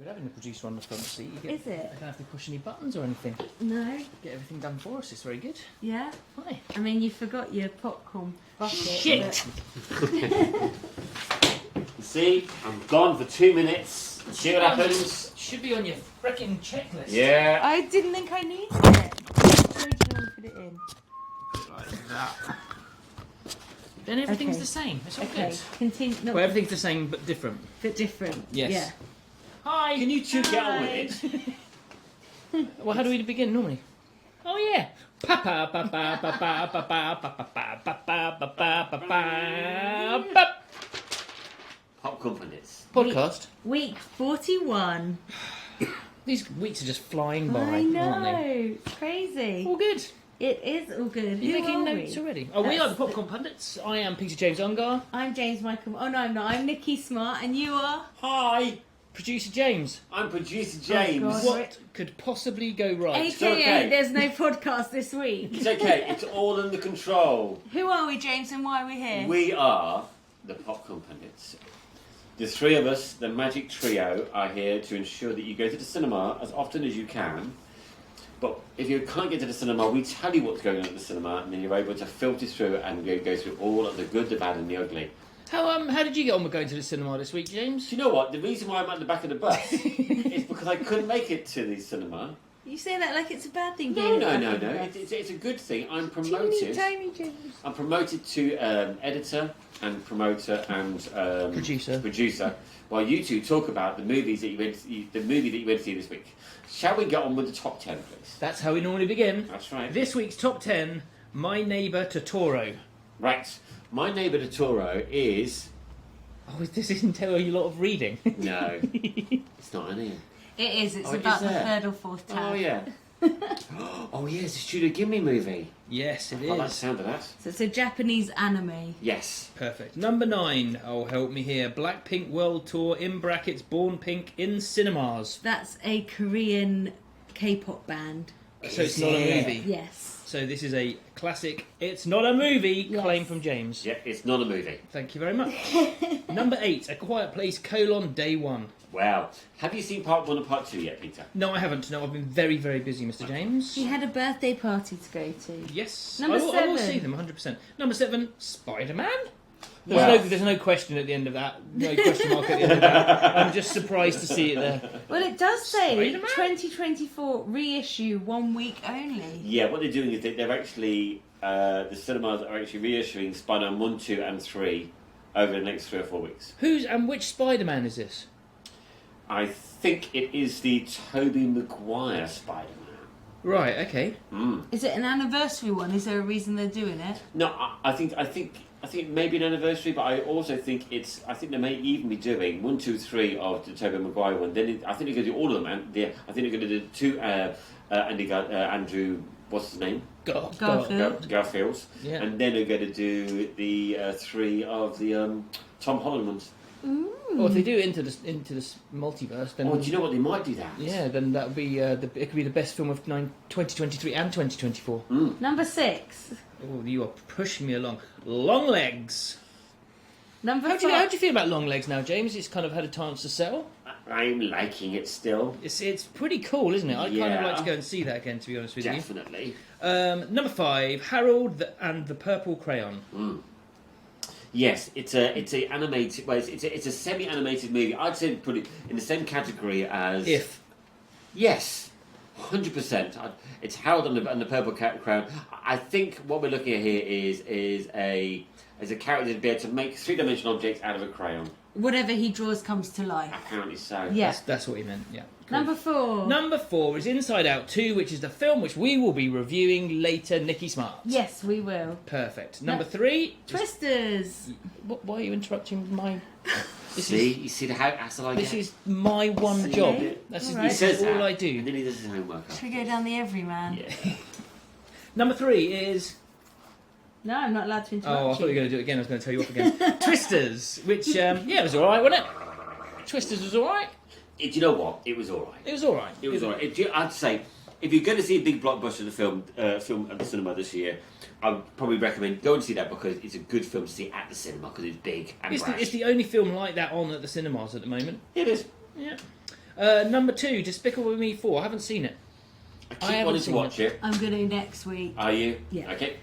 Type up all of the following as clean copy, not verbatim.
Good having the producer on the front seat. Is it? I don't have to push any buttons or anything. No. Get everything done for us. It's very good. Yeah. Hi. I mean, you forgot your popcorn bucket. Shit! See, I'm gone for 2 minutes. See what happens. Should be on your freaking checklist. Yeah. I didn't think I needed it. Where do you want to put it in? Like that. Then everything's Okay. the same. It's all Okay, good. continue. No, Well, everything's the same but different. bit different. Yes. Yeah. Hi. Can you two get on with it? Well, how do we begin normally? Oh yeah. Pa-pa, pa-pa, pa-pa, pa-pa, pa-pa, pa-pa, pa-pa, pa-pa, pa-pa. Popcorn Pundits. Podcast. Week 41. These weeks are just flying by, I aren't they? know. It's crazy. All good. It is all good. Are you Who making are notes we? already? Oh, we are the Popcorn Pundits. I am Peter James Ungar. I'm James Michael. Oh, no, I'm not. I'm Nikki Smart, and you are? Hi, Producer James. I'm producer James. God. What could possibly go right? AKA, okay. there's no podcast this week. It's okay, it's all under control. Who are we, James, and why are we here? We are the Popcorn Pundits. The three of us, the magic trio, are here to ensure that you go to the cinema as often as you can. But if you can't get to the cinema, we tell you what's going on at the cinema, and then you're able to filter through and go through all of the good, the bad, and the ugly. How did you get on with going to the cinema this week, James? Do you know what? The reason why I'm at the back of the bus is because I couldn't make it to the cinema. You say that like it's a bad thing. No. being a fucking It's a good thing. I'm Teeny promoted. tiny James. I'm promoted to editor and promoter and producer. While you two talk about the movies that the movie that you went to see this week. Shall we get on with the top 10, please? That's how we normally begin. That's right. This week's top 10, My Neighbour Totoro. Right. My Neighbour Totoro is... Oh, this isn't telling you a lot of reading. No. It's not in here. It is. It's Oh, it about is the there. third or fourth tab. Oh, yeah. Oh, yes, the Studio Ghibli movie. Yes, it I like the is. sound of that. So it's a Japanese anime. Yes. Perfect. Number 9, oh help me here, Blackpink World Tour, in brackets, Born Pink, in cinemas. That's a Korean K-pop band. So it's not a movie. Yes. So this is a classic, it's not a movie, Yes. claim from James. Yeah, it's not a movie. Thank you very much. Number 8, A Quiet Place, Day 1. Wow. Have you seen part 1 and part 2 yet, Peter? No, I haven't. No, I've been very, very busy, Mr. James. She had a birthday party to go to. Yes. Number I will 7. see them, 100%. Number 7, Spider-Man. Wow. There's no question at the end of that. No question mark at the end of that. I'm just surprised to see it there. Well, it does say Spider-Man? 2024 reissue 1 week only. Yeah, what they're doing is they're actually, the cinemas are actually reissuing Spider-Man 1, 2 and 3 over the next 3 or 4 weeks. Which Spider-Man is this? I think it is the Tobey Maguire Spider-Man. Right, okay. Is it an anniversary one? Is there a reason they're doing it? No, I think it may be an anniversary, but I also think I think they may even be doing 1, 2, 3 of the Tobey Maguire one. Then I think they're going to do all of them, and I think they're going to do 2 Andrew, what's his name? Garfield. Garfields. Yeah. And then they're going to do the 3 of the Tom Holland ones. Well, if they do it into this multiverse, then Oh, do you know what? They might do that. yeah, then that would be it could be the best film of 2023 and 2024. Number 6. Oh, you are pushing me along. Long Legs. Number How 5. do you feel about Long Legs now, James? It's kind of had a chance to settle. I'm liking it still. It's pretty cool, isn't it? I'd kind of Yeah. like to go and see that again, to be honest with Definitely. you. Number 5, Harold and the Purple Crayon. Yes, it's a animated. Well, it's a semi-animated movie. I'd say put it in the same category as If. Yes, 100%. It's Harold and the Purple Crown. I think what we're looking at here is a character to be able to make 3-dimensional objects out of a crayon. Whatever he draws comes to life. Apparently so. Yeah. That's what he meant, yeah. Cool. Number 4. Number 4 is Inside Out 2, which is the film which we will be reviewing later, Nikki Smart. Yes, we will. Perfect. Number 3... Twisters. Why are you interrupting my... You see the hassle I get? This is my one See? job. Okay. That's All is right. this is all that, I do. And then he does his homework. Should we go down the everyman? Yeah. Number 3 is... No, I'm not allowed to interrupt Oh, I thought you were going to do it again. I was going to tell you off again. Twisters, which, it was alright, wasn't it? Twisters was alright. Do you know what? It was all right. It was alright. It was all right. I'd say, if you're going to see a big blockbuster film at the cinema this year, I would probably recommend go and see that because it's a good film to see at the cinema because it's big and brash. It's the only film like that on at the cinemas at the moment. It is. Yeah. Number 2, Despicable Me 4. I haven't seen it. I I keep haven't wanting to seen watch it. I'm going to next week. Are you? Yeah. Okay.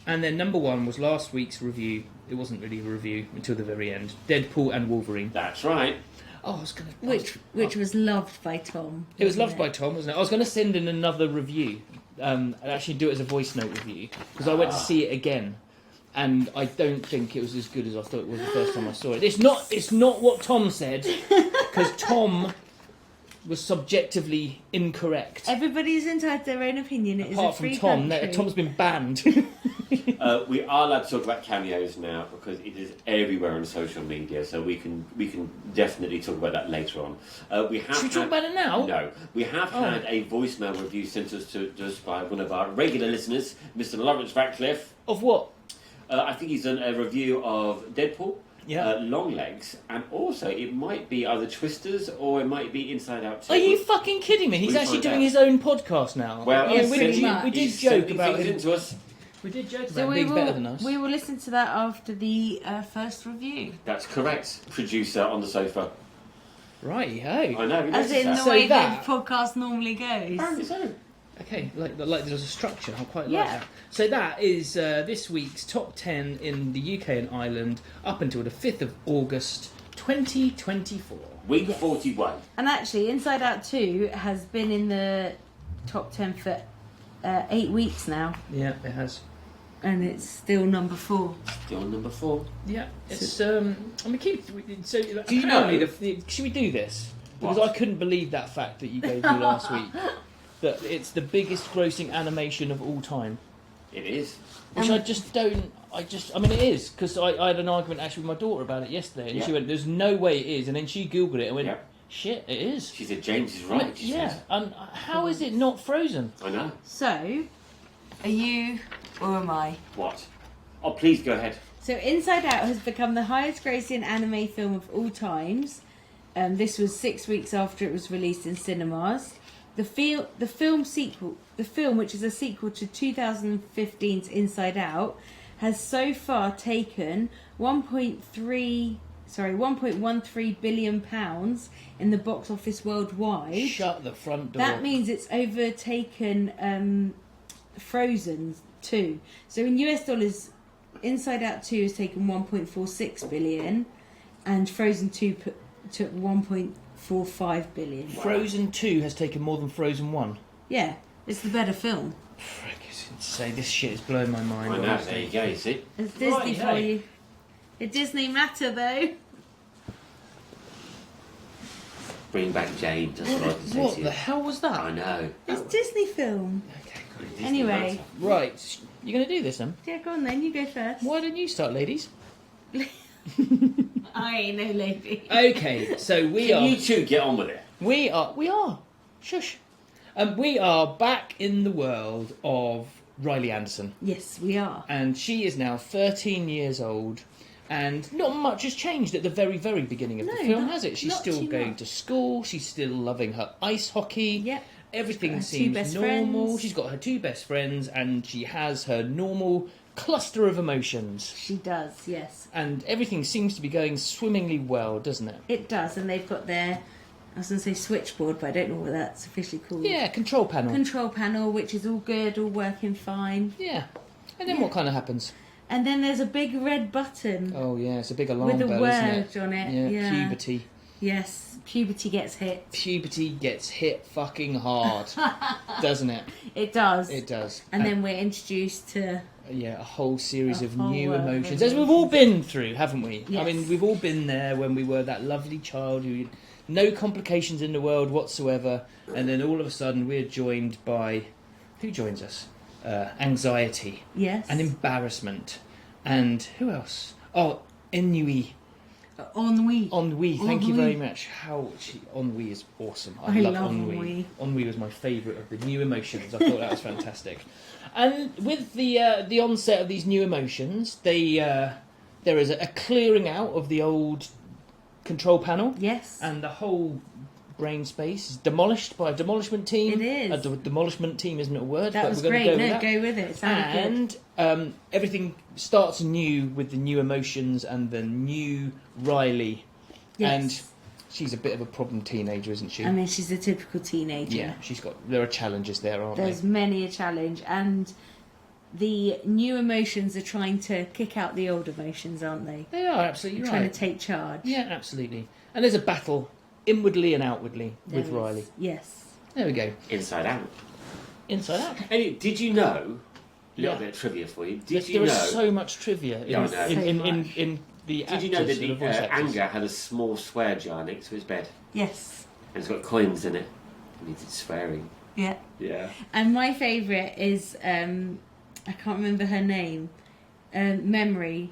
And then number 1 was last week's review. It wasn't really a review until the very end. Deadpool and Wolverine. That's right. Oh, I was going to... Which was loved by Tom. It was loved by Tom, wasn't it? I was going to send in another review. And actually do it as a voice note review. Because I went to see it again. And I don't think it was as good as I thought it was the first time I saw it. It's not what Tom said. Because Tom was subjectively incorrect. Everybody's entitled to their own opinion. It Apart is a free from Tom, country. Tom's been banned. We are allowed to talk about cameos now because it is everywhere on social media, so we can definitely talk about that later on. We have Should we talk about it now? No, we have had a voicemail review sent to us by one of our regular listeners, Mr. Lawrence Ratcliffe. Of what? I think he's done a review of Deadpool. Yeah. Long Legs, and also it might be either Twisters or it might be Inside Out 2. Are you fucking kidding me? He's We'll actually find doing out. his own podcast now. Well, Yeah, he's pretty sending- much. we did he's joke sending about things him. into us. We did joke So about being better than us. we will listen to that after the first review. That's correct. Producer on the sofa. Righty-ho. I know. As in the So way that- the podcast normally goes. Apparently so. Okay, like there's a structure. I quite like Yeah. that. So that is this week's top 10 in the UK and Ireland up until the 5th of August 2024. Week 41. And actually, Inside Out 2 has been in the top 10 for 8 weeks now. Yeah, it has. And it's still number 4. Still number 4. Yeah, it's I mean, so Do you apparently know- should we do this? Because What? I couldn't believe that fact that you gave me last week. That it's the biggest grossing animation of all time. It is. Which I mean, it is, because I had an argument actually with my daughter about it yesterday, and Yeah. she went, "There's no way it is," and then she Googled it and went, Yeah. "Shit, it is." She said James is right. She Yeah, said. and how is it not Frozen? I know. So, are you or am I? What? Oh, please go ahead. So, Inside Out has become the highest grossing anime film of all times. This was 6 weeks after it was released in cinemas. The film, which is a sequel to 2015's Inside Out, has so far taken 1.13 billion pounds in the box office worldwide. Shut the front door. That means it's overtaken Frozen 2. So in US dollars, Inside Out 2 has taken 1.46 billion, and Frozen 2 took 1.45 billion. Frozen 2 has taken more than Frozen 1. Yeah, it's the better film. Frick, it's insane. This shit is blowing my mind. I know. honestly. There you go. You see. It's Disney Right, for hey. you. It Disney matter though. Bring back James. That's what I can say What to you. the hell was that? I know. It's Disney film. Okay, good. Disney Anyway. matter. Right, you're going to do this then? Yeah, go on then. You go first. Why don't you start, ladies? I ain't no lady. Okay, so we Can are. you two get on with it? We are. Shush. We are back in the world of Riley Anderson. Yes, we are. And she is now 13 years old. And not much has changed at the very, very beginning of No, the film, not- has it? She's not still too going much. to school. She's still loving her ice hockey. Yep. Everything She's got her two seems best normal. friends. She's got her 2 best friends. And she has her normal cluster of emotions. She does, yes. And everything seems to be going swimmingly well, doesn't it? It does, and they've got their, I was going to say switchboard, but I don't know what that's officially called. Yeah, control panel. Control panel, which is all good, all working fine. Yeah. And then Yeah. what kind of happens? And then there's a big red button Oh, yeah, it's a big alarm with a bell, isn't it? word on it. Yeah, Yeah. puberty. Yes, puberty gets hit. Puberty gets hit fucking hard, doesn't it? It does. It does. And then we're introduced to... Yeah, a whole series A of whole new world of emotions, as we've all been through, haven't we? I Yes. mean, we've all been there when we were that lovely child who had no complications in the world whatsoever, and then all of a sudden we're joined by... Who joins us? Anxiety Yes. and embarrassment. And who else? Oh, ennui. Ennui. Ennui, thank you Ennui. very much. Ennui is awesome. I love Ennui. ennui. Ennui was my favourite of the new emotions. I thought that was fantastic. And with the onset of these new emotions, there is a clearing out of the old control panel, Yes. and the whole brain space is demolished by a demolishment team. It is. Demolishment team isn't a word, That but was we're going great. to go with No, that. go with it. It sounded good. And everything starts anew with the new emotions and the new Riley. Yes. And she's a bit of a problem teenager, isn't she? I mean, she's a typical teenager. Yeah, there are challenges there, aren't There's many a challenge, and the new emotions are trying to kick out the old emotions, aren't they? They are, absolutely They're right. trying to take charge. Yeah, absolutely. And there's a battle inwardly and outwardly with There is. Riley. Yes. There we go. Inside Out. Inside Out. Anyway, did you know? A little Yeah. bit of trivia for you. There is so much trivia Yeah, I know. in the Did you know actors that and the voice the actors. Anger had a small swear jar next to his bed? Yes. And it's got coins in it. It means it's swearing. Yeah. Yeah. And my favourite is I can't remember her name. Memory.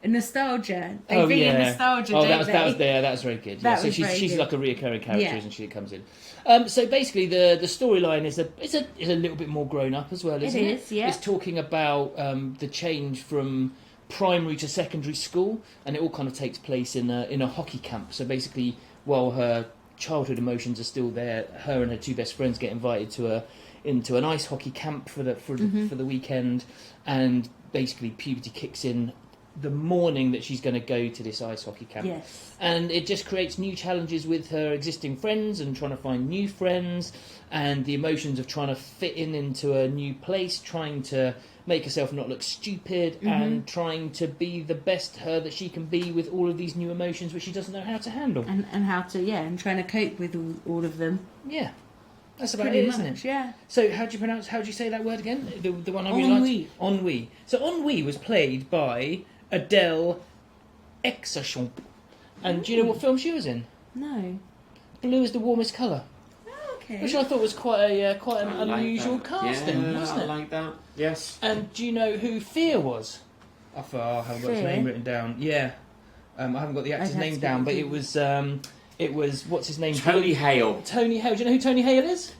Nostalgia. They bring in nostalgia, don't that was they? that was very good. That So was very she's good. like a reoccurring character, Yeah. isn't she? That comes in. So basically, the storyline is a little bit more grown up as well, isn't it? It is, yeah. It's talking about the change from primary to secondary school, and it all kind of takes place in a hockey camp. So basically, while her childhood emotions are still there, her and her two best friends get invited into an ice hockey camp for the weekend, and basically puberty kicks in the morning that she's going to go to this ice hockey camp. Yes. And it just creates new challenges with her existing friends and trying to find new friends, and the emotions of trying to fit into a new place, trying to make herself not look stupid, and trying to be the best her that she can be with all of these new emotions which she doesn't know how to handle. And how to, and trying to cope with all of them. Yeah. That's about Pretty it, much, isn't it? yeah. So how do you say that word again? The one I really liked? Ennui. So Ennui was played by Adele Exarchopin. And do you know what film she was in? No. Blue is the warmest colour. Okay. Which I thought was quite an I like unusual that. casting, Yeah, wasn't it? I like that. Yes. And do you know who Fear was? I haven't got his Fear? name written down. Yeah. I haven't got the actor's I'd have name to down, get but it. it was what's his name? Tony Hale. Tony Hale. Do you know who Tony Hale is?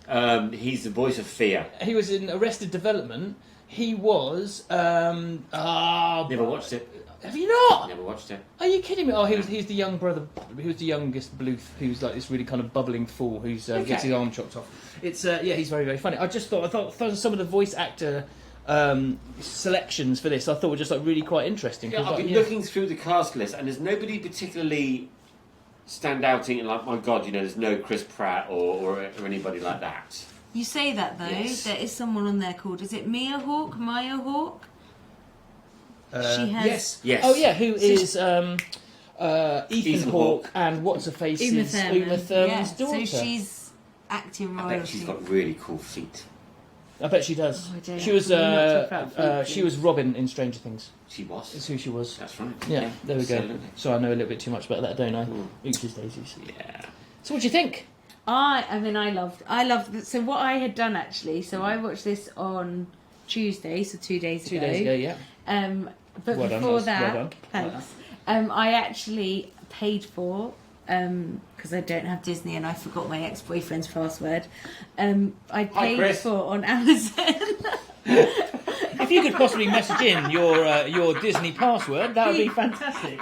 He's the voice of Fear. He was in Arrested Development. He was Never watched it. Have you not? Never watched it. Are you kidding me? Oh, he's the young brother. He was the youngest Bluth, who's like this really kind of bubbling fool who gets his arm chopped off. It's he's very, very funny. I thought some of the voice actor selections for this I thought were just like really quite interesting. Yeah, I've been looking through the cast list, and there's nobody particularly standouting and like, my God, there's no Chris Pratt or anybody like that. You say that, though. Yes. There is someone on there called, is it Maya Hawke? She has... Yes. Oh yeah, who is Ethan Hawke and what's her face Uma is Thurman. Uma Thurman's Yeah, daughter. so she's acting I royalty. bet she's got really cool feet. I bet she does. Oh, I don't She was know. We're not talking about she was Robin in Stranger Things. She was. That's who she was. That's right. Yeah, there we go. Absolutely. So I know a little bit too much about that, don't I? Oopsies daisies. Yeah. So what do you think? I loved. So what I had done actually. So I watched this on Tuesday, so 2 days ago. 2 days ago, yeah. But Well done, before well that, done. thanks. I actually paid for because I don't have Disney and I forgot my ex-boyfriend's password. I paid Chris. for on Amazon. If you could possibly message in your Disney password, that would be fantastic.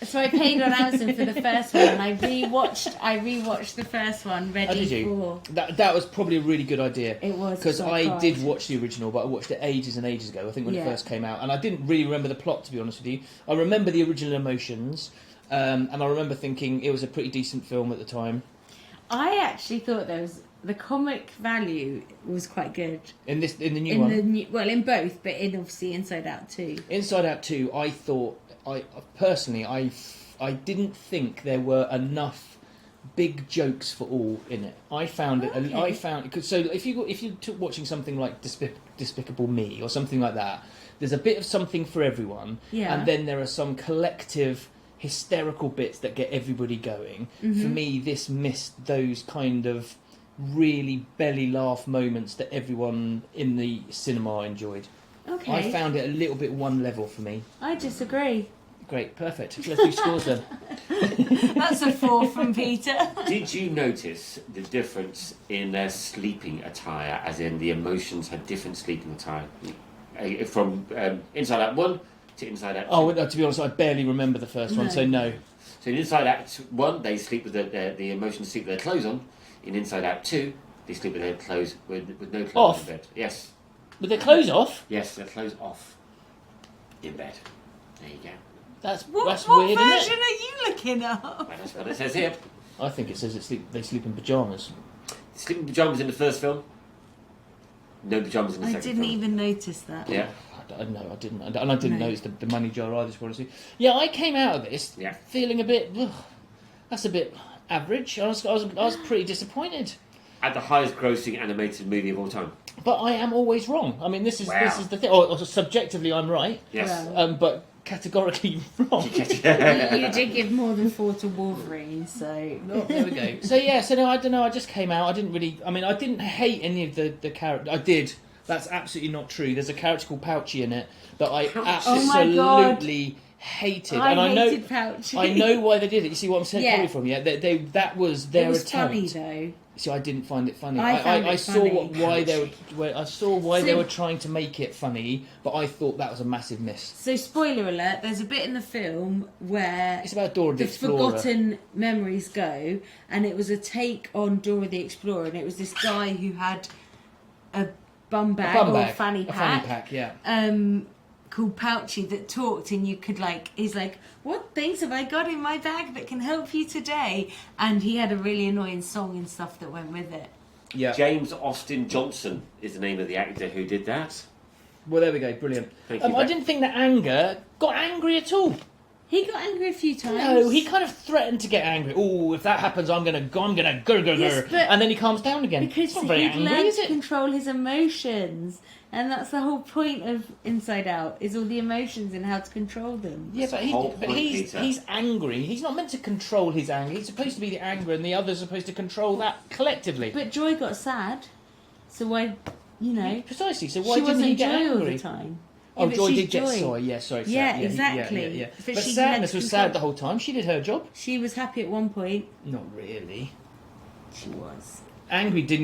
So I paid on Amazon for the first one, and I rewatched the first one ready Did you? for. That was probably a really good idea. It was, because so I I cried. did watch the original, but I watched it ages and ages ago. I think when it Yeah. first came out, and I didn't really remember the plot, to be honest with you. I remember the original emotions, and I remember thinking it was a pretty decent film at the time. I actually thought the comic value was quite good. In the new one, In both, but obviously Inside Out too. Inside Out 2, I thought, I didn't think there were enough big jokes for all in it. I found it. Okay. I found it. So if you took watching something like Despicable Me or something like that, there's a bit of something for everyone, Yeah. and then there are some collective hysterical bits that get everybody going. For me, this missed those kind of really belly laugh moments that everyone in the cinema enjoyed. Okay. I found it a little bit one level for me. I disagree. Great, perfect. Let's do scores then. That's a 4 from Peter. Did you notice the difference in their sleeping attire, as in the emotions had different sleeping attire? From Inside Out 1 to Inside Out 2. Oh, to be honest, I barely remember the first one, No. so no. So in Inside Out 1, they sleep with the emotions sleep with their clothes on. In Inside Out 2, they sleep with their clothes with no clothes Off? in bed. Yes. With their clothes off? Yes, their clothes off in bed. There you go. That's What weird, version isn't it? are you looking up? Well, that's what it says here. I think it says they sleep in pyjamas. Sleeping pyjamas in the first film. No pyjamas in the I second didn't film. even notice that. Yeah. No, I didn't. And I didn't No. notice the money jar either, to be honest with you. Yeah, I came out of this Yeah. feeling a bit... Ugh, that's a bit average. I was pretty disappointed. At the highest grossing animated movie of all time. But I am always wrong. I mean, this is Wow. the thing. Or subjectively, I'm right. Yes. Wow. But categorically wrong. You did give more than 4 to Wolverine, so... Oh, there we go. So no, I don't know. I just came out. I didn't really... I mean, I didn't hate any of the characters. I did. That's absolutely not true. There's a character called Pouchy in it that I Oh my God. absolutely hated. I and hated Pouchy. I know why they did it. You see what I'm saying? Yeah. Coming from? Yeah, that was their It was attempt. funny, though. See, I didn't find it funny. I found it saw funny. why they So- were trying to make it funny, but I thought that was a massive miss. So, spoiler alert, there's a bit in the film where It's about Dora the the Explorer. forgotten memories go, and it was a take on Dora the Explorer, and it was this guy who had a bum bag, or a fanny pack, yeah. called Pouchy that talked, and you could he's like, what things have I got in my bag that can help you today? And he had a really annoying song and stuff that went with it. Yeah. James Austin Johnson is the name of the actor who did that. Well, there we go. Brilliant. Thank you, I Beck. didn't think that anger got angry at all. He got angry a few times. No, he kind of threatened to get angry. Oh, if that happens, I'm gonna go, Yes, but- and then he calms down again. Because It's not very he'd angry, learned is to it? control his emotions. And that's the whole point of Inside Out, is all the emotions and how to control them. Yeah, That's the whole point, Peter. he's angry. He's not meant to control his anger. He's supposed to be the anger, and the other's supposed to control that collectively. But Joy got sad. So why, Precisely. So why she didn't wasn't he get Joy all angry? the time. Oh, Yeah, but Joy she's did get Joy. soy. Yeah, sorry. Yeah, sad. exactly. Yeah. But But she Sadness had was control- sad the whole time. She did her job. She was happy at one point. Not really. She was. Anger did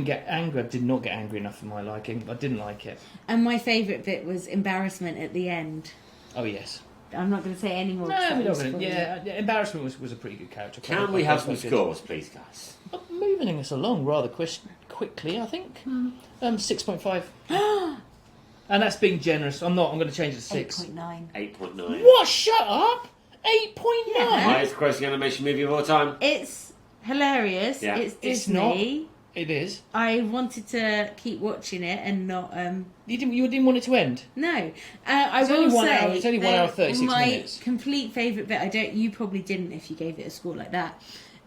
not get angry enough for my liking. I didn't like it. And my favourite bit was embarrassment at the end. Oh yes. I'm not going to say any more. No, 'cause that we're not was going to. spoiler. Yeah, Embarrassment was a pretty good character. Can we have some scores, please, guys? I'm moving us along rather quickly, I think. 6.5. And that's being generous. I'm not. I'm going to change it to 6. 8.9. 8.9. What? Shut up! 8.9. Yeah. Highest grossing animation movie of all time. It's hilarious. Yeah. It's It's Disney. It is. I wanted to keep watching it and not. You didn't want it to end. No, I It's will only 1 say hour- it's only 1 hour, 36 my minutes. complete favourite bit. You probably didn't if you gave it a score like that.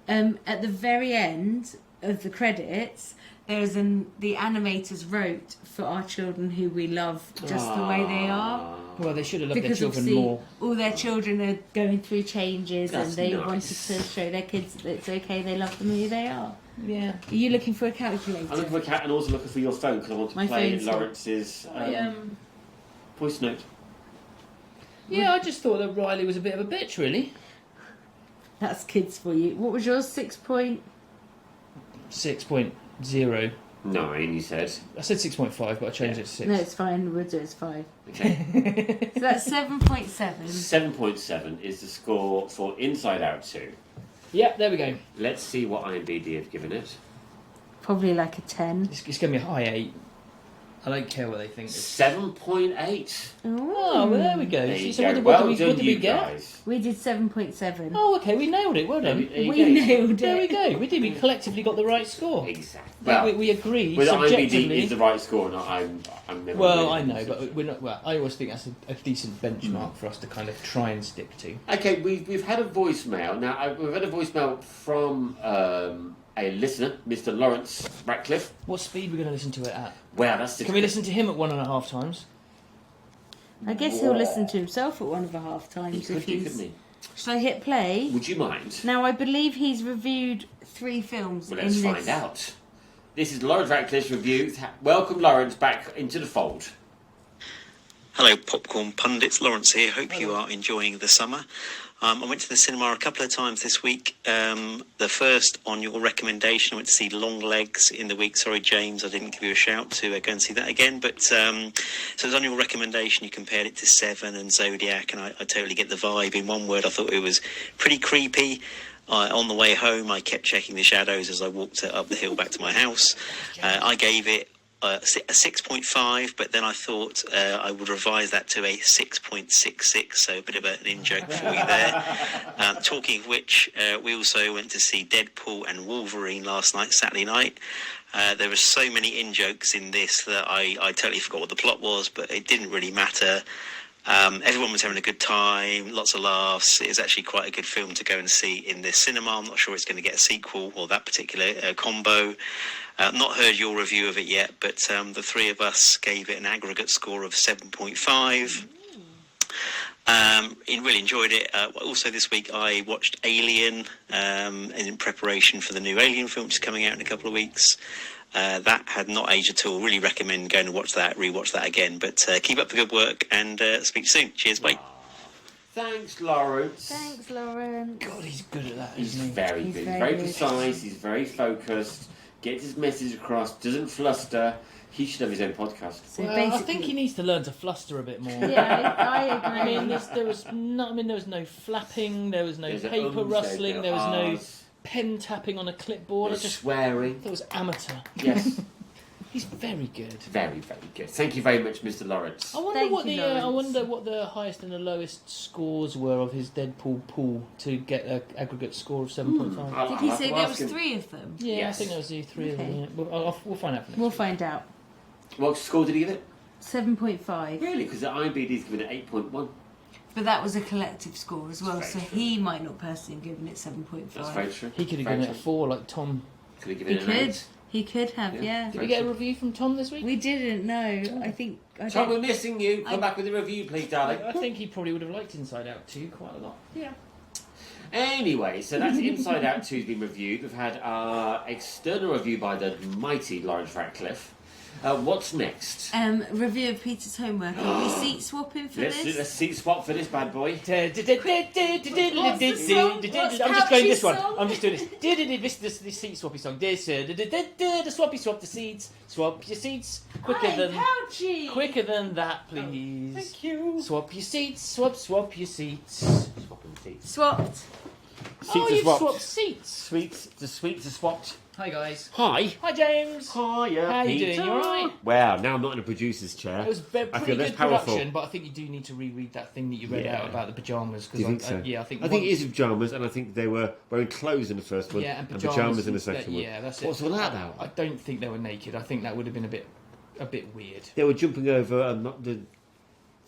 At the very end of the credits, there's the animators wrote for our children who we love just the way they are. Well, they should have loved Because their children obviously more. all their children are going through changes, That's and they nice. wanted to show their kids that it's okay. They love them who they are. Yeah. Are you looking for a calculator? I'm looking for a cat and also looking for your phone because I want to My play phone's not. Lawrence's I voice note. Yeah, I just thought that Riley was a bit of a bitch, really. That's kids for you. What was yours? 6 point. 6.0. 9, you said. I said 6.5, but I changed it to 6. No, it's fine. We'll do it as 5. Okay. So that's 7.7. 7.7 is the score for Inside Out 2. Yeah, there we go. Let's see what IMDb have given it. Probably like a 10. It's going to be a high 8. I don't care what they think. 7.8. Oh, well, there we go. There you So go. what did Well we done, get? you guys. We did 7.7. Oh, okay, we nailed it. Well done. There you We go. nailed it. There we go. We did. We collectively got the right score. Exactly. Well, Well, we agreed whether IMDb subjectively. is the right score or not, I'm never. Well, really I know, interested. but we're not. Well, I always think that's a decent benchmark for us to kind of try and stick to. Okay, we've had a voicemail. Now, we've had a voicemail from a listener, Mr. Lawrence Ratcliffe. What speed are we going to listen to it at? Wow, that's Can we listen to him at 1.5 times? I guess he'll listen to himself at 1.5 He times could if do, he's. couldn't he? Shall I hit play? Would you mind? Now I believe he's reviewed 3 films Well, in let's this. find out. This is Lawrence Ratcliffe's review. Welcome, Lawrence, back into the fold. Hello, Popcorn Pundits. Lawrence here. Hope you are enjoying the summer. I went to the cinema a couple of times this week. The first, on your recommendation, I went to see Long Legs in the week. Sorry, James, I didn't give you a shout to go and see that again. But so it was on your recommendation. You compared it to Seven and Zodiac, and I totally get the vibe. In one word, I thought it was pretty creepy. On the way home, I kept checking the shadows as I walked up the hill back to my house. I gave it a 6.5, but then I thought I would revise that to a 6.66, so a bit of an in-joke for you there. Talking of which, we also went to see Deadpool and Wolverine last night, Saturday night. There were so many in-jokes in this that I totally forgot what the plot was, but it didn't really matter. Everyone was having a good time, lots of laughs. It was actually quite a good film to go and see in the cinema. I'm not sure it's going to get a sequel or that particular combo. Not heard your review of it yet, but the three of us gave it an aggregate score of 7.5. Really enjoyed it. Also this week I watched Alien in preparation for the new Alien film which is coming out in a couple of weeks. That had not aged at all. Really recommend going and watch that, rewatch that again. But keep up the good work and speak to you soon. Cheers, bye. Thanks, Lawrence. Thanks, Lauren. God, he's good at that, He's isn't he? very He's good. very Very good. precise. He's very focused. Gets his message across. Doesn't fluster. He should have his own podcast. So Well, basically, I think he needs to learn to fluster a bit more. Yeah, I agree. I mean, there was no flapping, there was no There's paper ums, rustling, there was no ahs, pen tapping on a clipboard. I there's just swearing. thought it was amateur. Yes, He's very good. very, very good. Thank you very much, Mr. Lawrence. I wonder Thank what you, the I Lawrence. wonder what the highest and the lowest scores were of his Deadpool pool to get an aggregate score of 7.5. Did he say there was 3 of them? Yeah, Yes. I think there was the 3 of them. Okay. Yeah. We'll find out for next We'll week. find out. What score did he give it? 7.5. Really? Because the IMDb's given it 8.1. But that was a collective score as well, That's so very true. he might not personally have given it 7.5. That's very true. He could have Very given it a true. 4 like Tom. Could have He given it an could. 8. He could have, Yeah. yeah. Did we get a review from Tom this week? We didn't know. I think. I Tom, we're don't, missing you. Come I- back with a review, please, darling. I think he probably would have liked Inside Out 2 quite a lot. yeah. Anyway, so that's Inside Out 2's been reviewed. We've had our external review by the mighty Lawrence Ratcliffe. What's next? Review of Peter's homework. Are we seat swapping for Let's this? seat swap for this bad boy. What's the song? What's I'm just going this Couchy's one. song? I'm just doing this. This seat swappy song. This the swappy swap the seats. Swap your seats Hey, Pouchy! quicker than that, please. Thank you. Swap your seats. Swap your seats. Swapping seats. Swapped. Oh, you've swapped seats. Sweets are swapped. Hi guys. Hi. Hi James. Hiya, How you Peter. doing? You alright? Wow, now I'm not in a producer's chair. It was I pretty feel less good powerful. production, but I think you do need to reread that thing that you read Yeah. out about the pajamas. Do you think so? Yeah, I think. I think it is pajamas, and I think they were wearing clothes in the first one, Yeah, and pajamas in the second one. Yeah, that's it. What's all that about? I don't think they were naked. I think that would have been a bit weird. They were jumping over the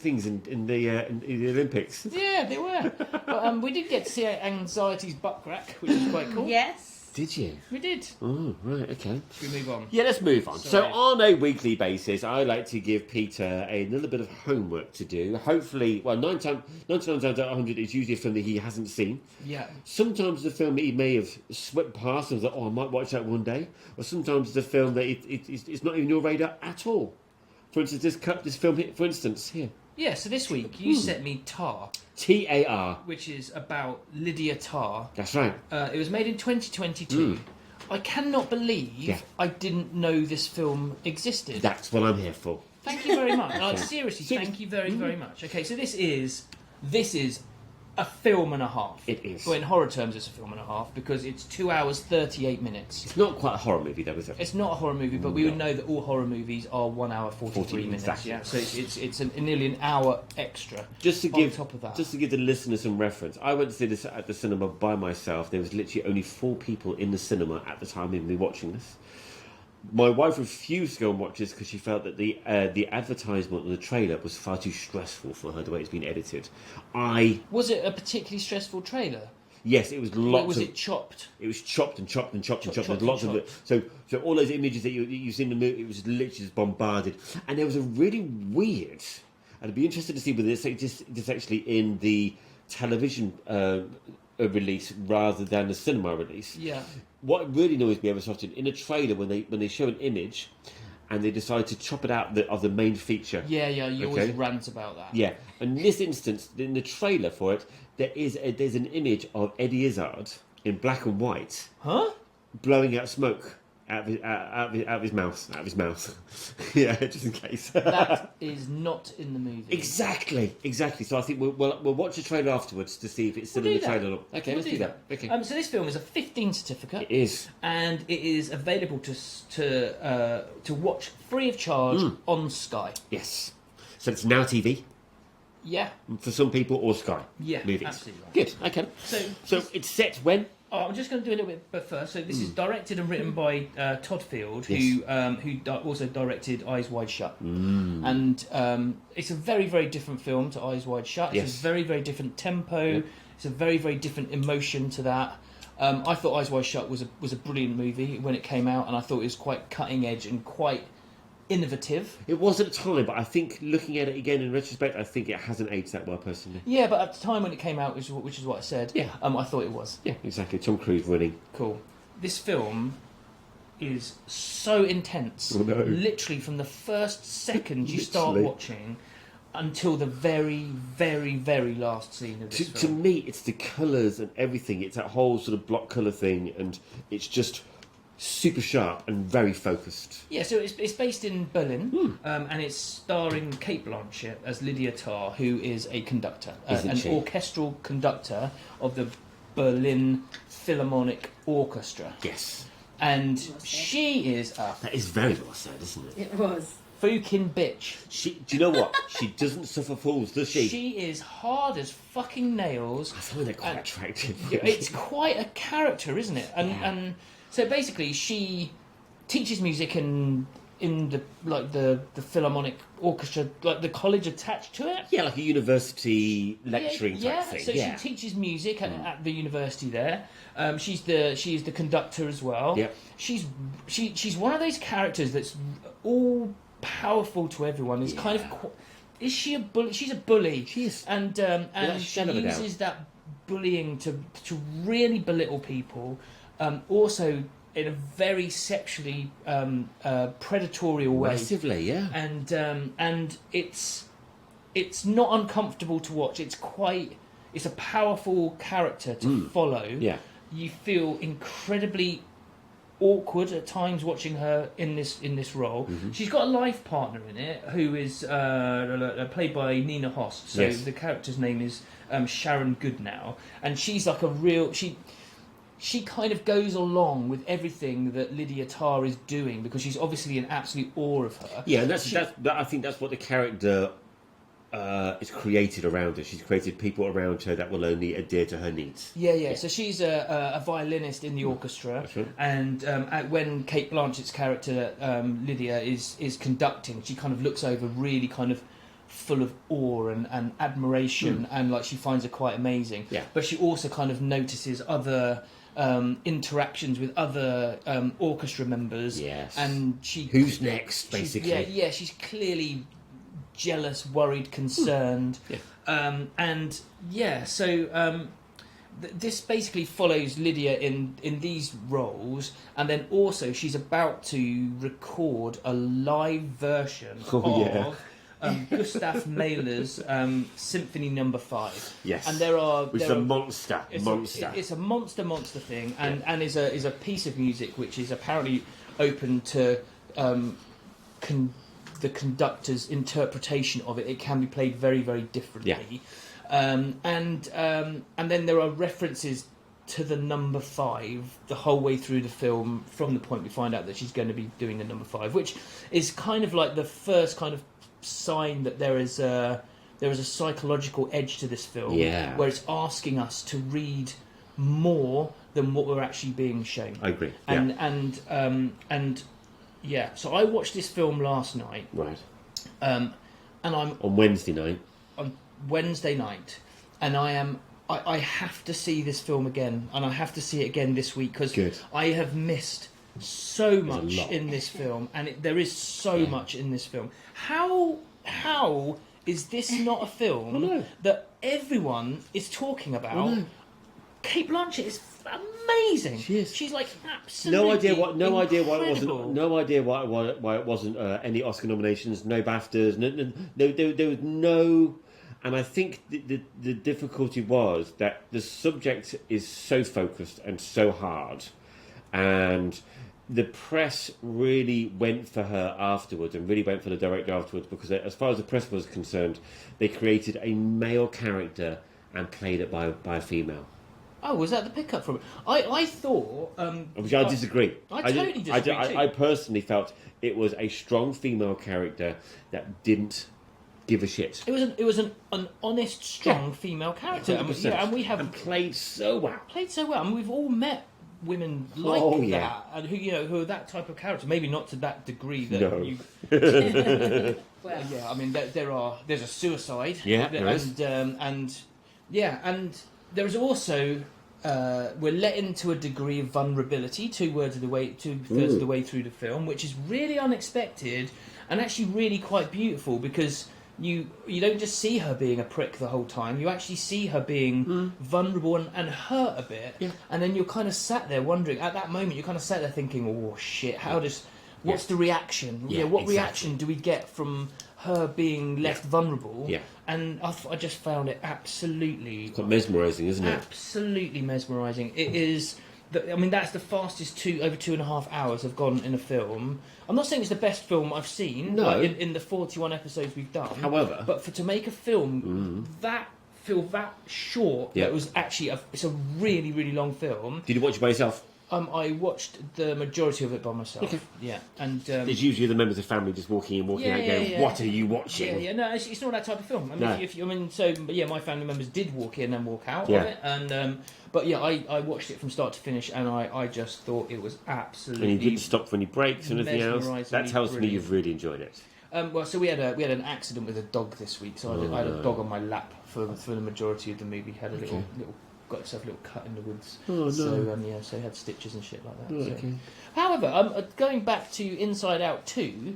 things in the Olympics. Yeah, they were. But we did get to see Anxiety's butt crack, which was quite cool. Yes. Did you? We did. Oh, right, okay. Should we move on? Yeah, let's move on. Sorry. So on a weekly basis, I like to give Peter a little bit of homework to do. Hopefully, well, 99 times out of 100 is usually a film that he hasn't seen. Yeah. Sometimes it's a film that he may have swept past and was like, oh, I might watch that one day. Or sometimes it's a film that it's not even your radar at all. For instance, this film, for instance, here. Yeah, so this week you sent me Tar, T-A-R. which is about Lydia Tarr. That's right. It was made in 2022. I cannot believe Yeah. I didn't know this film existed. That's what I'm here for. Thank you very much. Like, seriously, thank you very, very much. Okay, so this is a film and a half. It is. Well, in horror terms, it's a film and a half because it's 2 hours 38 minutes. It's not quite a horror movie, though, is it? It's not a horror movie, but we would know that all horror movies are 1 hour 43 40 minutes. exactly. Yeah, so it's nearly an hour extra. Just to on give, top of that. just to give the listeners some reference, I went to see this at the cinema by myself. There was literally only 4 people in the cinema at the time of me watching this. My wife refused to go and watch this because she felt that the advertisement and the trailer was far too stressful for her, the way it's been edited. Was it a particularly stressful trailer? Yes, it was Or lots was of... it chopped? It was chopped and chopped and chopped and chopped. Chopped There's lots and of it. So all those images that you see in the movie, it was literally just bombarded. And there was a really weird... I'd be interested to see whether this actually in the television release rather than the cinema release. Yeah. What really annoys me ever so often, in a trailer when they show an image and they decide to chop it out of the main feature. Yeah, you always Okay. rant about that. Yeah. In this instance, in the trailer for it, there's an image of Eddie Izzard in black and white Huh? blowing out smoke. out of his mouth. Yeah, just in case. That is not in the movie. Exactly. So I think we'll watch the trailer afterwards to see if it's still We'll in do the that. trailer. Okay, let's do that. Okay. So this film is a 15 certificate. It is. And it is available to watch free of charge on Sky. Yes. So it's Now TV Yeah. for some people, or Sky. Yeah, Movies. absolutely right. Good. Okay. So it's set when? Oh, I'm just going to do a little bit first. So this is directed and written by Todd Field, Yes. who also directed Eyes Wide Shut. And it's a very, very different film to Eyes Wide Shut. It's Yes. a very, very different tempo. It's a very, very different emotion to that. I thought Eyes Wide Shut was a brilliant movie when it came out, and I thought it was quite cutting edge and quite innovative. It was at the time, but I think looking at it again in retrospect, I think it hasn't aged that well personally. Yeah, but at the time when it came out, which is what I said, Yeah. I thought it was. Yeah, exactly. Tom Cruise winning. Cool. This film is so intense. Oh, no. Literally from the first second you start Literally. watching until the very, very, very last scene of this To film. me, it's the colours and everything. It's that whole sort of block colour thing, and it's just super sharp and very focused. Yeah, so it's based in Berlin, and it's starring Kate Blanchett as Lydia Tarr, who is a conductor, Isn't an she? orchestral conductor of the Berlin Philharmonic Orchestra. Yes. And she is a That is very well said, isn't it? It was. fucking bitch. Do you know what? She doesn't suffer fools, does she? She is hard as fucking nails. I find that quite And- attractive. It's quite a character, isn't it? And so basically, she teaches music in the Philharmonic Orchestra, like the college attached to it. Yeah, like a university lecturing yeah. type thing. So yeah. she teaches music at the university there. She is the conductor as well. Yep. She's one of those characters that's all powerful to everyone. It's kind of is she a bully? She's a bully. She is. And Without a she shadow of a doubt. uses that bullying to really belittle people. Also in a very sexually predatorial way. Massively, yeah. And it's not uncomfortable to watch. It's a powerful character to follow. Yeah. You feel incredibly awkward at times watching her in this role. Mm-hmm. She's got a life partner in it who is played by Nina Host. So Yes. the character's name is Sharon Goodnow, and she's like a real she kind of goes along with everything that Lydia Tarr is doing because she's obviously in absolute awe of her. Yeah, and I think that's what the character is created around her. She's created people around her that will only adhere to her needs. Yeah. So she's a violinist in the orchestra, That's right. and when Kate Blanchett's character Lydia is conducting, she kind of looks over really kind of full of awe and admiration, and like she finds her quite amazing. Yeah. But she also kind of notices other interactions with other orchestra members. Yes. And she Who's next, basically? Yeah. She's clearly jealous, worried, concerned. This basically follows Lydia in these roles, and then also she's about to record a live version of Gustav Mahler's Symphony No. 5. Yes. And which is a monster. It's a monster thing, and is a piece of music which is apparently open to the conductor's interpretation of it. It can be played very, very differently. And then there are references to the number 5 the whole way through the film, from the point we find out that she's going to be doing the number 5, which is kind of like the first kind of sign that there is a psychological edge to this film, where it's asking us to read more than what we're actually being shown. I agree. So I watched this film last night, Right. and I'm On Wednesday night. on Wednesday night, and I have to see this film again, and I have to see it again this week because Good. I have missed so much lot. in this film, and there is so much in this film. How is this not a film that everyone is talking about? Kate Blanchett is amazing. She is. She's like absolutely No idea why incredible. it wasn't any Oscar nominations, no BAFTAs, no, there was no. And I think the difficulty was that the subject is so focused and so hard, and the press really went for her afterwards, and really went for the director afterwards, because as far as the press was concerned, they created a male character and played it by a female. Oh, was that the pickup from it? I thought... Which I disagree. I totally disagree too. I personally felt it was a strong female character that didn't give a shit. It was an honest, strong female character. And we have... And played so well. And we've all met women like that, and who are that type of character. Maybe not to that degree that you... Well, yeah, I mean, there's a suicide. Yeah, there is. And there is also... we're let into a degree of vulnerability two-thirds of the way through the film, which is really unexpected and actually really quite beautiful, because you don't just see her being a prick the whole time. You actually see her being vulnerable and hurt a bit, and then you're kind of sat there wondering. At that moment, you're kind of sat there thinking, "Oh shit! What's the reaction? What reaction do we get from her being left vulnerable?" Yeah. And I just found it absolutely... Quite mesmerising, isn't it? Absolutely mesmerising. It is... that's the fastest over 2.5 hours have gone in a film. I'm not saying it's the best film I've seen. No. In the 41 episodes we've done. However... But to make a film that short, that was actually... It's a really, really long film. Did you watch it by yourself? I watched the majority of it by myself. Okay. Yeah, and there's usually the members of the family just walking in, walking out, going, "What are you watching?" Yeah, no, it's not that type of film. I mean, No. my family members did walk in and walk out Yeah. of it, and but yeah, I watched it from start to finish, and I just thought it was absolutely. And you didn't stop for any breaks or anything else. That tells me brilliant. you've really enjoyed it. So we had an accident with a dog this week, so I had a dog on my lap for the majority of the movie. Had a little got himself a little cut in the woods. Oh no! So he had stitches and shit like that. Oh, so. okay. However, going back to Inside Out 2,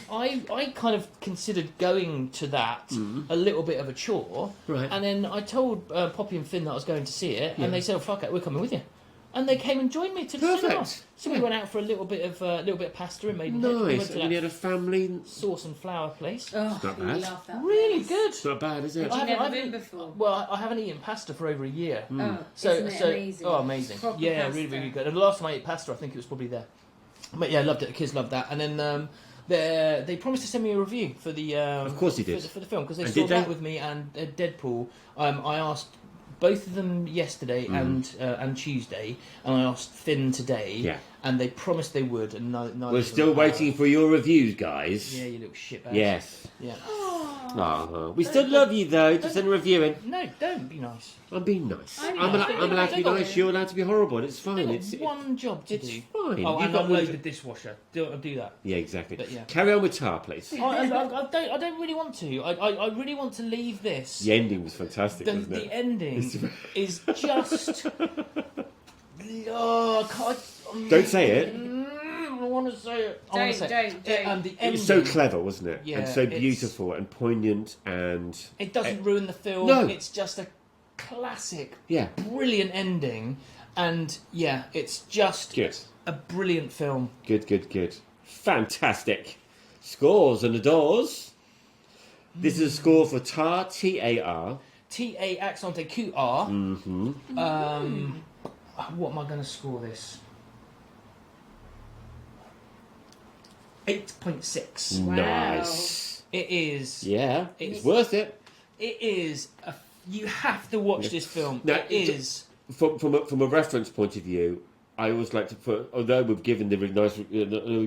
I kind of considered going to that a little bit of a chore, Right. and then I told Poppy and Finn that I was going to see it, and they said, "Oh, fuck it, we're coming with you." And they came and joined me to the cinema. So we went out for a little bit of pasta and made Nice. We went to And you had a family. sauce and flour place. Oh, It's not bad. love that. Really place. good. It's not bad, is it? I've never haven't been eaten- before. Well, I haven't eaten pasta for over a year. Oh, So, isn't it amazing? Oh, amazing. Proper Yeah, pasta. really, really good. And the last time I ate pasta, I think it was probably there. But yeah, I loved it. The kids loved that. And then they promised to send me a review for the... Of course they did. For the film, because they And saw did that they? with me and Deadpool. I asked both of them yesterday and Tuesday, and I asked Finn today. Yeah. And they promised they would, and neither We're of them still have. waiting for your reviews, guys. Yeah, you little shitbag. Yes. Yeah. Oh, we still love you though. Just send a review in. No, don't be nice. I'm being nice. I'm I'm nice. allowed to be nice. You're allowed to be horrible. It's fine. They've It's got one job to it's do. fine. Oh, You've and got unload one- the dishwasher. Do that. Yeah, exactly. But yeah. Carry on with Tar, please. I don't really want to. I really want to leave this. The ending was fantastic, wasn't The it? ending is just. Oh, Don't say it. I want to say it. I wanna say it. Don't. And the It ending. was so clever, wasn't it? Yeah, and so it's- beautiful and poignant and It doesn't ruin the film. No. It's just a classic, yeah, brilliant ending, and yeah, it's just good, a brilliant film. good, fantastic. Scores and adores. This is a score for Tar, T-A-R. T-A accent Q-R. Mm-hmm. What am I going to score this? 8.6. Wow. Nice. It is. Yeah, It's- it's worth it. It is. You have to watch this film. Now, It is. From a reference point of view, I always like to put, although we've given the we've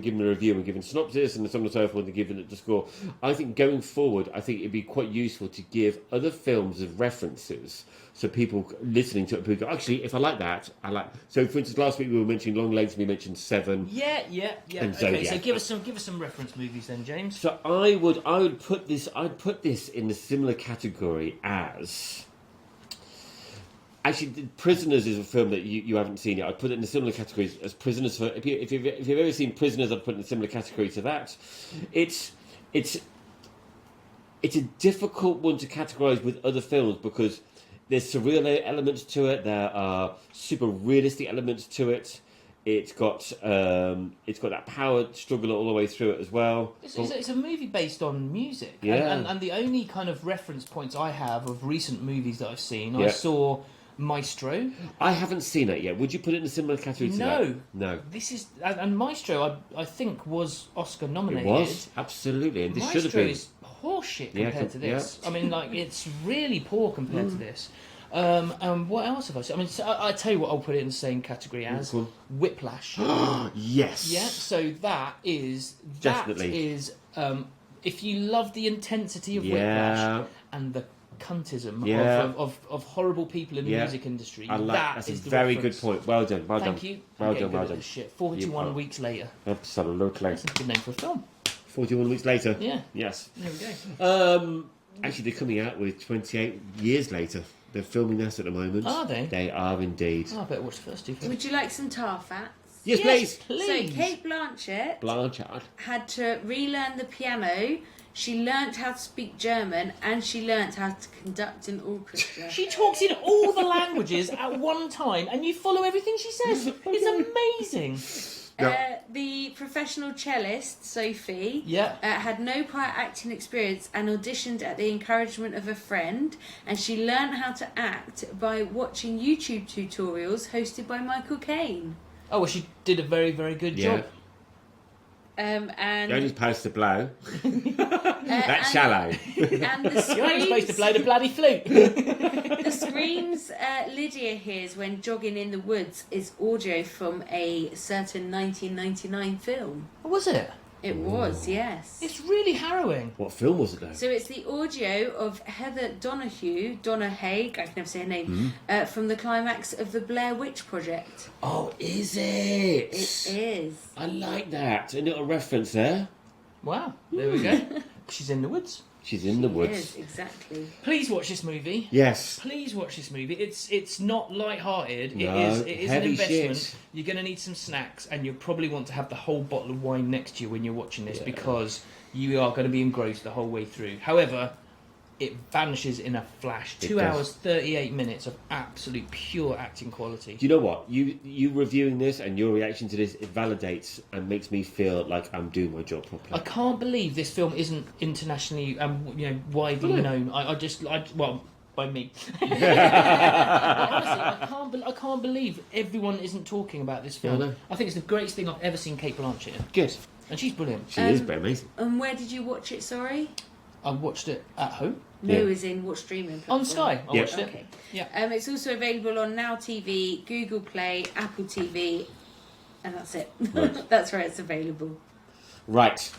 given the review and given synopsis and so on and so forth and given it the score, I think going forward, I think it'd be quite useful to give other films as references, so people listening to it, people go, actually, if I like that, I like. So, for instance, last week we were mentioning Long Legs, we mentioned Seven. Yeah. And Okay, so Zodiac. give us some reference movies then, James. So I'd put this in the similar category as. Actually, Prisoners is a film that you haven't seen yet. I'd put it in the similar categories as Prisoners. If you've ever seen Prisoners, I'd put it in a similar category to that. It's a difficult one to categorise with other films because there's surreal elements to it. There are super realistic elements to it. It's got that power struggle all the way through it as well. It's a movie based on music. Yeah. And the only kind of reference points I have of recent movies that I've seen, I Yeah. saw Maestro. I haven't seen it yet. Would you put it in a similar category to No. that? No. This is and Maestro. I think was Oscar It nominated. was, absolutely. And this should have Maestro been. is horseshit Yeah, compared to this. yeah. I mean, like, it's really poor compared to this. And what else have I seen? I mean, so I tell you what, I'll put it in the same category as Cool. Whiplash. Yes. Yeah, so that is Definitely. if you love the intensity of Yeah. Whiplash and the cuntism Yeah. of horrible people in the Yeah. music industry, I like that that's is a the very reference. good point. Well done. Well Thank done. you. Well I'm getting done. Well good at done. this shit. 41 You are. weeks later. Absolutely. That's a good name for a film. 41 weeks later. Yeah. Yes. There we go. Actually, they're coming out with 28 years later. They're filming that at the moment. Are they? They are indeed. Oh, I better watch the first two films. Would you like some tar facts? Yes, please. So Kate Blanchett Blanchard. had to relearn the piano. She learnt how to speak German, and she learnt how to conduct an orchestra. She talks in all the languages at one time, and you follow everything she says. It's amazing. The professional cellist, Sophie, Yeah. had no prior acting experience and auditioned at the encouragement of a friend, and she learnt how to act by watching YouTube tutorials hosted by Michael Caine. Oh, well, she did a very, very good job. And The only supposed to blow. That's and- shallow. and the You're only supposed to screams, play the bloody flute. the screams Lydia hears when jogging in the woods is audio from a certain 1999 film. Was it? It was, yes. It's really harrowing. What film was it though? So it's the audio of Heather Donna Haig, I can never say her name, from the climax of the Blair Witch Project. Oh, is it? It is. I like that. A little reference there. Wow, there we go. She's in the woods. She's in the It woods. is, exactly. Please watch this movie. Yes. Please watch this movie. It's not light-hearted. No, it is an heavy investment. shit. You're going to need some snacks, and you'll probably want to have the whole bottle of wine next to you when you're watching this because you are going to be engrossed the whole way through. However, it vanishes in a flash. It 2 does. hours, 38 minutes of absolute pure acting quality. Do you know what? You reviewing this and your reaction to this, it validates and makes me feel like I'm doing my job I properly. can't believe this film isn't internationally, widely known. Well, by me. But honestly, I can't believe everyone isn't talking about this film. Yeah, I know. I think it's the greatest thing I've ever seen Kate Blanchett in, Good. and she's brilliant. She is very amazing. And where did you watch it, sorry? I watched it at home No, Yeah. as in what streaming on platform? Sky. I Yeah. watched it. Okay. Yeah. It's also available on Now TV, Google Play, Apple TV, and that's it. Right. That's where it's available. Right.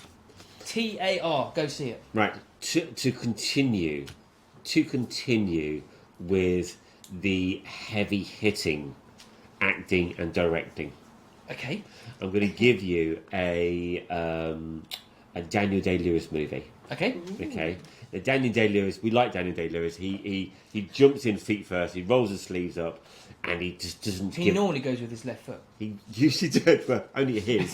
TAR. Go see it. Right. To continue with the heavy hitting acting and directing. Okay. I'm going to give you a Daniel Day-Lewis movie. Okay. Okay, now, Daniel Day-Lewis. We like Daniel Day-Lewis. He jumps in feet first. He rolls his sleeves up, and he just doesn't. He normally goes with his left foot. He usually does, but only his,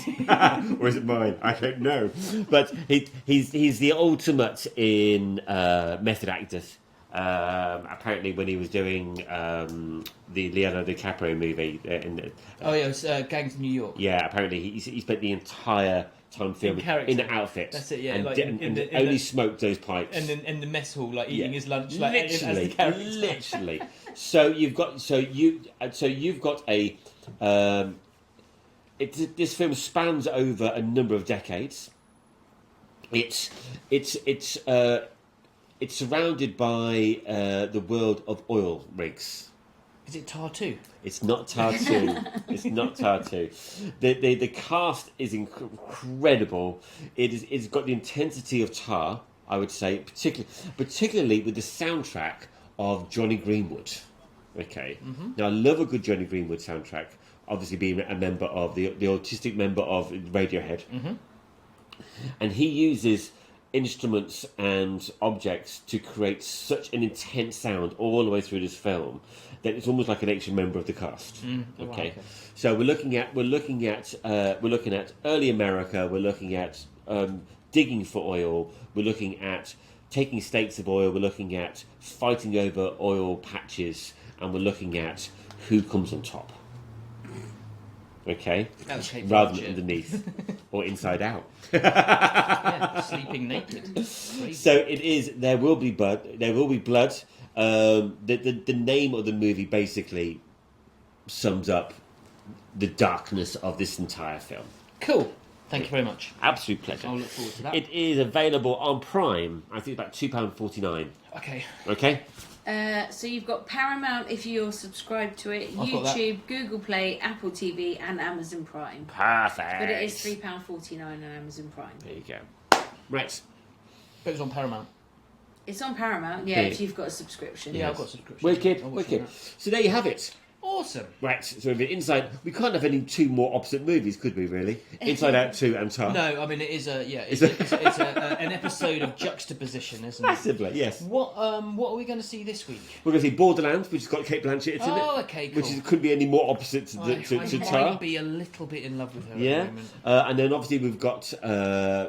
or is it mine? I don't know. But he's the ultimate in method actors. Apparently, when he was doing the Leonardo DiCaprio movie, It's Gangs of New York. yeah, apparently he spent the entire time filming character. in the outfit. That's it, yeah, and, like and in the- only smoked those pipes. And then in the mess hall, like eating Yeah. his lunch, like as the character. Literally. So you've got a. This film spans over a number of decades. It's surrounded by the world of oil rigs. Is it Tar 2? It's not Tar 2. It's not Tar 2. The cast is incredible. It's got the intensity of Tar, I would say, particularly with the soundtrack of Johnny Greenwood. Okay. Mm-hmm. Now, I love a good Johnny Greenwood soundtrack, obviously being a member of the autistic member of Radiohead. Mm-hmm. And he uses instruments and objects to create such an intense sound all the way through this film that it's almost like an extra member of the cast. Okay, so we're looking at early America. We're looking at digging for oil. We're looking at taking stakes of oil. We're looking at fighting over oil patches, and we're looking at who comes on top. Okay, rather than underneath or inside out. Yeah, sleeping naked. Crazy. So it is. There will be blood. There will be blood. The name of the movie basically sums up the darkness of this entire film. Cool. Thank you very much. Absolute pleasure. I'll look forward to that. It is available on Prime. I think it's about £2.49. Okay. Okay? So you've got Paramount if you're subscribed to it, I've got that. YouTube, Google Play, Apple TV, and Amazon Prime. Perfect. But it is £3.49 on Amazon Prime. There you go. Right. But it's on Paramount. It's on Paramount, yeah, Yeah. if you've got a subscription. Yeah, I've got a subscription. Wicked, I'll watch wicked. that. So there you have it. Awesome. Right, so the Inside... We can't have any two more opposite movies, could we, really? Inside Out 2 and Tar. No, I mean it is an episode of juxtaposition, isn't it? Massively, yes. What are we going to see this week? We're going to see Borderlands, which has got Kate Blanchett in it. Oh, okay, cool. Which couldn't be any more opposite to I Tar. might be a little bit in love with her Yeah. at the moment. And then obviously we've got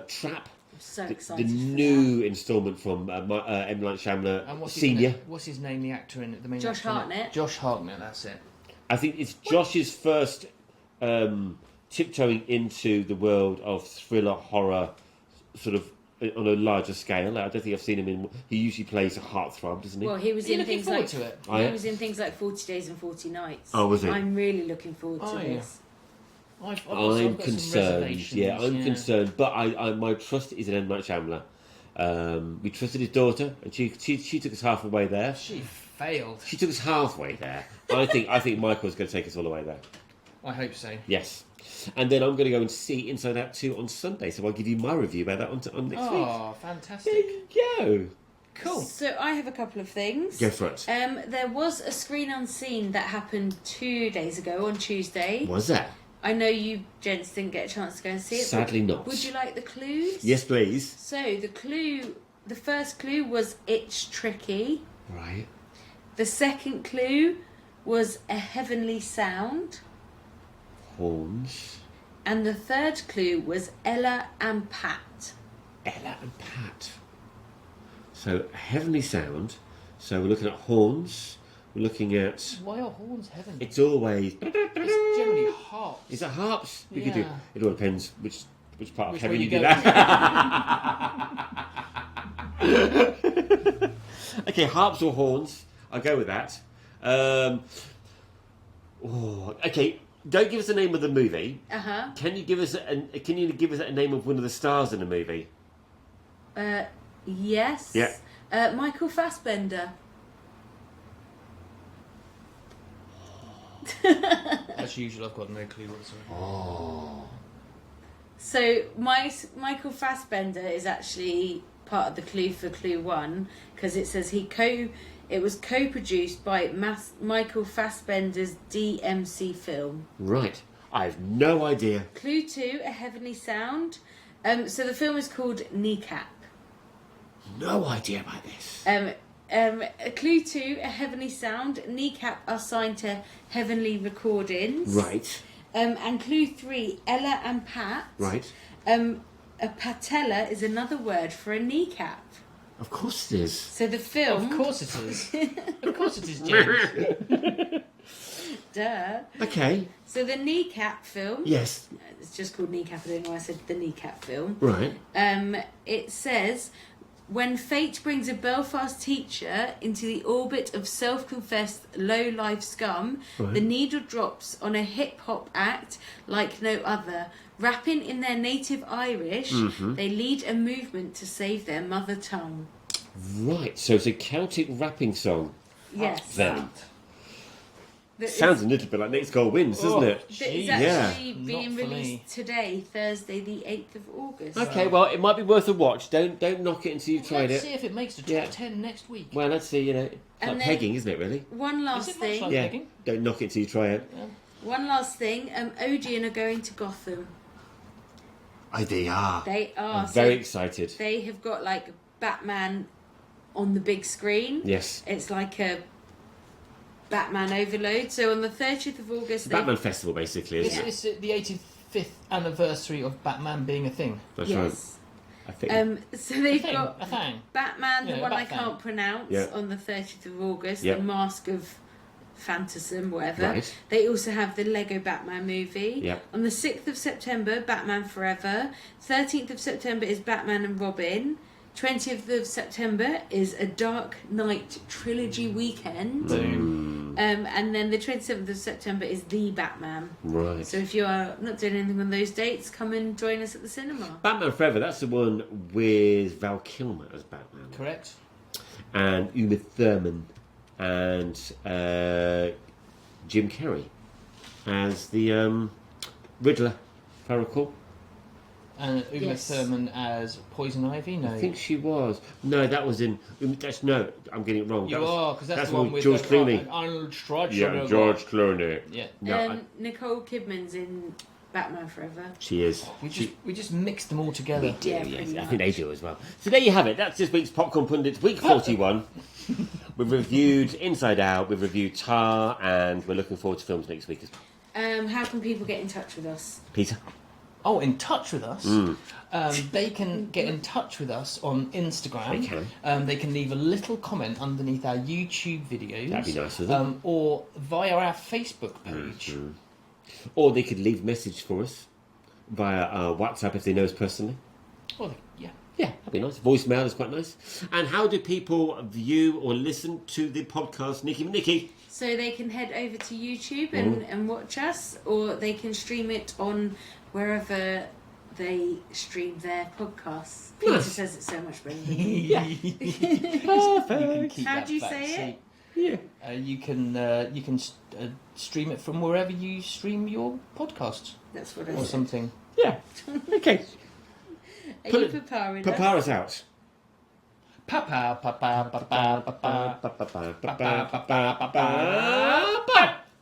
Trap. I'm so The excited for new instalment from M. Night Shyamalan And Senior. What's his name? The actor in it, the main Josh actor in it? Hartnett. Josh Hartnett. That's it. I think it's Josh's first tiptoeing into the world of thriller horror, sort of on a larger scale. I don't think I've seen him in. He usually plays a heartthrob, doesn't he? Well, he was Are you in looking things forward like to it? Oh, he yeah? was in things like 40 Days and 40 Nights. Oh, was he? I'm really looking forward to Oh, yeah. this. I've I'm got some concerned. reservations, Yeah, I'm concerned. But I my trust is in M. Night Shyamalan. We trusted his daughter, and she took us halfway there. She failed. She took us halfway there. I think Michael's going to take us all the way there. I hope so. Yes. And then I'm going to go and see Inside Out 2 on Sunday, so I'll give you my review about that on next week. Oh, fantastic. There you go. Cool. So I have a couple of things. Go for it. There was a screen unseen that happened 2 days ago on Tuesday. Was that? I know you gents didn't get a chance to go and see it. Sadly but not. Would you like the clues? Yes, please. So the first clue was it's tricky. Right. The second clue was a heavenly sound. Horns. And the third clue was Ella and Pat. Ella and Pat. So, heavenly sound. So, we're looking at horns. We're looking at... Why are horns heavenly? It's always... It's generally harps. Is it harps? We could Yeah. do... It all depends which part of Which heaven way you you do go. that. Okay, harps or horns. I'll go with that. Okay, don't give us the name of the movie. Uh-huh. Can you give us a name of one of the stars in the movie? Yes. Yeah. Michael Fassbender. As usual, I've got no clue whatsoever. Oh. So Michael Fassbender is actually part of the clue for Clue 1 because it says it was co-produced by Michael Fassbender's DMC film. Right. I have no idea. Clue 2, A Heavenly Sound. So the film is called Kneecap. No idea about this. Clue 2, A Heavenly Sound. Kneecap are signed to Heavenly Recordings. Right. And Clue 3, Ella and Pat. Right. A patella is another word for a kneecap. Of course it is. So the film... Of course it is. Of course it is, James. Duh. Okay. So the Kneecap film... Yes. It's just called Kneecap. I don't know why I said the Kneecap film. Right. It says... When fate brings a Belfast teacher into the orbit of self-confessed low-life scum, Right. the needle drops on a hip-hop act like no other. Rapping in their native Irish, they lead a movement to save their mother tongue. Right. So it's a Celtic rapping song. Yes. Then. That Sounds a little bit like Next Goal Wins, doesn't it? It's Jeez. actually Not being for released me. today, Thursday, the 8th of August. Okay, well, it might be worth a watch. Don't knock it until you've tried Let's it. see if it makes the top Yeah. 10 next week. Well, let's see, it's And like then- pegging, isn't it, really? One last Is it much thing. like- Yeah. pegging? Don't knock it until you try it. One last thing. Odeon are going to Gotham. Oh, they are. They are. I'm very excited. They have got like Batman on the big screen. Yes. It's like a Batman overload. So on the 30th of August, Batman Festival, basically, isn't It's, it? it's the 85th anniversary of Batman being a thing. That's right. Yes. I think. So they've A got thing. Batman, the Yeah, one I Batman. can't pronounce, Yeah. on the 30th of August. Yeah. The Mask of Phantasm, whatever. Right. They also have the Lego Batman movie. Yeah. On the 6th of September, Batman Forever. 13th of September is Batman and Robin. 20th of September is a Dark Knight trilogy weekend. And then the 27th of September is The Batman. Right. So if you are not doing anything on those dates, come and join us at the cinema. Batman Forever, that's the one with Val Kilmer as Batman. Correct. And Uma Thurman and Jim Carrey as the Riddler, if I recall. And Uma Yes. Thurman as Poison Ivy? No. I think she was. No, that was in... That's no, I'm getting it wrong. You are, because that's the one one with George Clooney. Arnold Schwarzenegger. Yeah, George Clooney. Yeah. No, Nicole Kidman's in Batman Forever. she is. We just mixed them all together. Yeah, Yes, pretty I much. think they do as well. So there you have it. That's this week's Popcorn Pundits, week 41. We've reviewed Inside Out, we've reviewed Tar, and we're looking forward to films next week as well. How can people get in touch with us? Peter? Oh, in touch with us? They can get in touch with us on Instagram. They can. They can leave a little comment underneath our YouTube videos. That'd be nice of them. Or via our Facebook page. Or they could leave a message for us via WhatsApp if they know us personally. Well, yeah. Yeah, that'd be nice. Voicemail is quite nice. And how do people view or listen to the podcast, Nikki? So they can head over to YouTube and watch us, or they can stream it on wherever they stream their podcasts. Peter Nice. says it so much better. Yeah. You can keep How that do you back say seat. it? Yeah. You can stream it from wherever you stream your podcasts That's what I or said. something. Yeah. Okay. Are Put you it- preparing us? Prepare us out.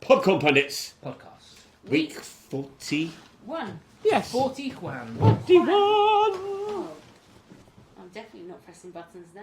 Popcorn Pundits. Podcast. Week 41. Yes. 41. 41. Oh, I'm definitely not pressing buttons now.